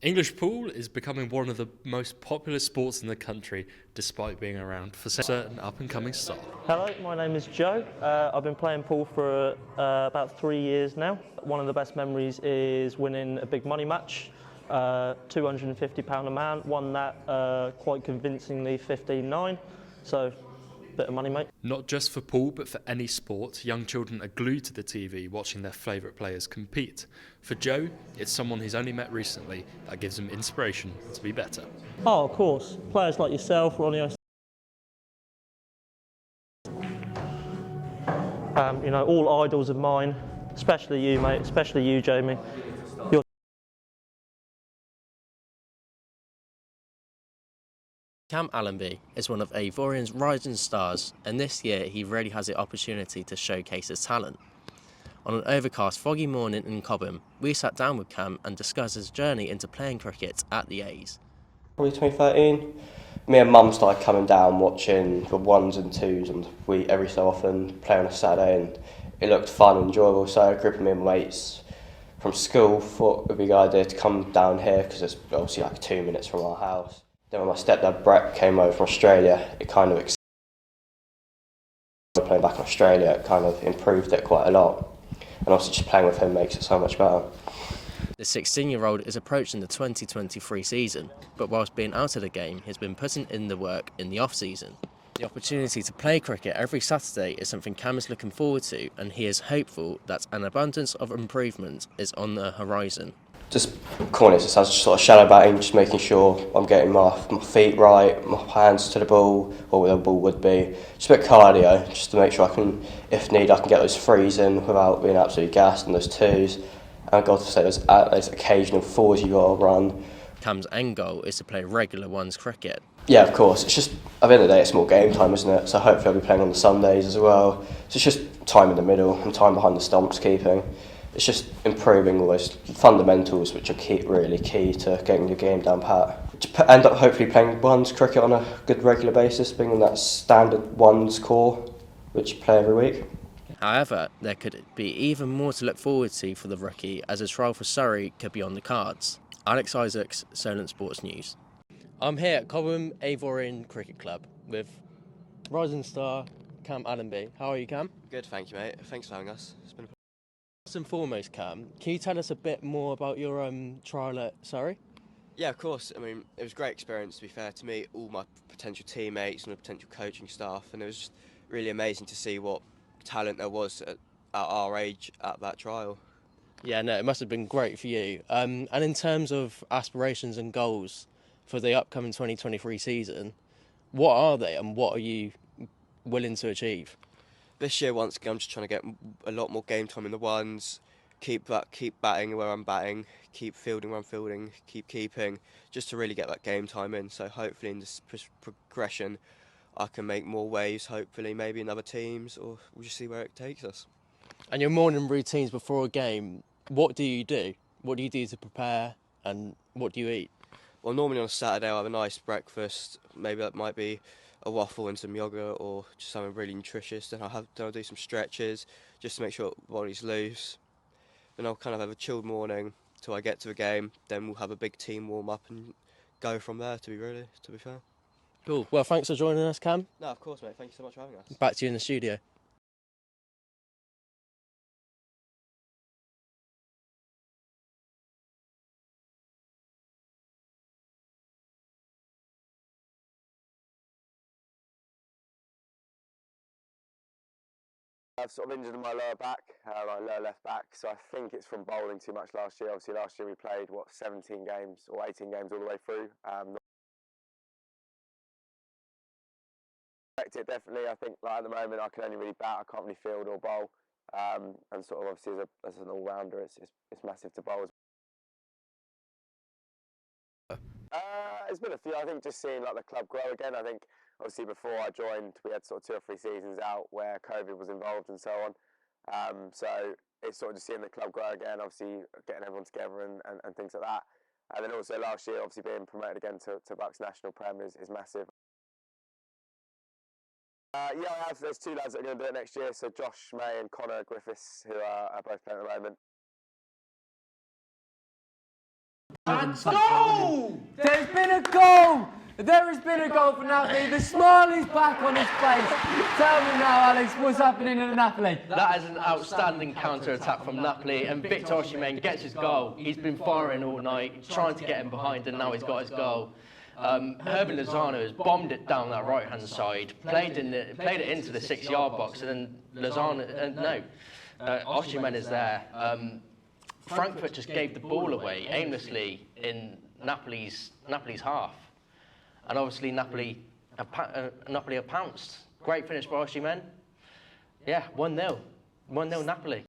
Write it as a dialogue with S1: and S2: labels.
S1: English pool is becoming one of the most popular sports in the country, despite being around for certain up-and-coming staff.
S2: Hello, my name is Joe. I've been playing pool for about 3 years now. One of the best memories is winning a big money match, £250 a man. Won that quite convincingly, 15-9. So, bit of money, mate.
S1: Not just for pool, but for any sport, young children are glued to the TV watching their favourite players compete. For Joe, it's someone he's only met recently that gives him inspiration to be better.
S2: Oh, of course. Players like yourself, Ronnie. All idols of mine, especially you, mate, especially you, Jamie. You're
S3: Cam Allenby is one of Ivorian's rising stars, and this year he really has the opportunity to showcase his talent. On an overcast, foggy morning in Cobham, we sat down with Cam and discussed his journey into playing cricket at the A's.
S4: Probably 2013. Me and Mum started coming down watching the ones and twos, and we every so often play on a Saturday, and it looked fun and enjoyable. So a group of me and mates from school thought it would be a good idea to come down here because it's obviously like 2 minutes from our house. Then when my stepdad Brett came over from Australia, it kind of playing back in Australia, it kind of improved it quite a lot. And also just playing with him makes it so much better.
S3: The 16-year-old is approaching the 2023 season, but whilst being out of the game, he's been putting in the work in the off-season. The opportunity to play cricket every Saturday is something Cam is looking forward to, and he is hopeful that an abundance of improvement is on the horizon.
S4: Just corners, just as sort of shadow batting, just making sure I'm getting my feet right, my hands to the ball, or where the ball would be. Just a bit of cardio, just to make sure I can, if need, I can get those threes in without being absolutely gassed, and those twos. And God to say, those occasional fours you got to run.
S3: Cam's end goal is to play regular ones cricket.
S4: Yeah, of course. It's just, at the end of the day, it's more game time, isn't it? So hopefully I'll be playing on the Sundays as well. So it's just time in the middle and time behind the stumps keeping. It's just improving all those fundamentals, which are really key to getting your game down pat. To end up hopefully playing ones cricket on a good regular basis, being on that standard ones core, which you play every week.
S3: However, there could be even more to look forward to for the rookie, as a trial for Surrey could be on the cards. Alex Isaacs, Solent Sports News. I'm here at Cobham Ivorian Cricket Club with rising star Cam Allenby. How are you, Cam?
S5: Good, thank you, mate. Thanks for having us. It's been
S3: First and foremost, Cam, can you tell us a bit more about your trial at Surrey?
S5: Yeah, of course. I mean, it was a great experience, to be fair, to meet all my potential teammates and the potential coaching staff, and it was just really amazing to see what talent there was at our age at that trial.
S3: Yeah, no, it must have been great for you. And in terms of aspirations and goals for the upcoming 2023 season, what are they and what are you willing to achieve?
S5: This year, once again, I'm just trying to get a lot more game time in the ones, keep batting where I'm batting, keep fielding where I'm fielding, keep keeping, just to really get that game time in. So hopefully in this progression, I can make more waves, hopefully maybe in other teams, or we'll just see where it takes us.
S3: And your morning routines before a game, what do you do? What do you do to prepare and what do you eat?
S5: Well, normally on a Saturday I'll have a nice breakfast. Maybe that might be a waffle and some yogurt, or just something really nutritious. Then I'll do some stretches just to make sure the body's loose. Then I'll kind of have a chilled morning till I get to a game. Then we'll have a big team warm up and go from there. To be fair.
S3: Cool. Well, thanks for joining us, Cam.
S5: No, of course, mate. Thank you so much for having us.
S3: Back to you in the studio.
S6: I've sort of injured my lower back, my lower left back, so I think it's from bowling too much last year. Obviously last year we played, 17 games or 18 games all the way through. It definitely, I think at the moment I can only really bat, I can't really field or bowl. And sort of obviously as an all-rounder it's massive to bowl. It's been a few. I think just seeing like the club grow again. I think obviously before I joined, we had sort of 2 or 3 seasons out where COVID was involved and so on. So it's sort of just seeing the club grow again. Obviously getting everyone together and things like that. And then also last year, obviously being promoted again to Bucks National Prem is massive. Yeah, I have. There's 2 lads that are going to do it next year. So Josh May and Connor Griffiths, who are both playing at the moment.
S7: Goal! There's been a goal! There has been a goal for Napoli. The smile is back on his face. Tell me now, Alex, what's happening in Napoli?
S3: That is an outstanding counter-attack from Napoli, and Victor Osimhen gets his goal. He's been firing all night, trying to get him behind, and now he's got his goal. Herman Lozano has bombed it down that right-hand side, played it into the 6-yard box, and then Osimhen is there. Frankfurt just gave the ball away aimlessly in Napoli's half. And obviously Napoli have pounced. Great finish by Osimhen. Yeah, 1-0. 1-0 Napoli.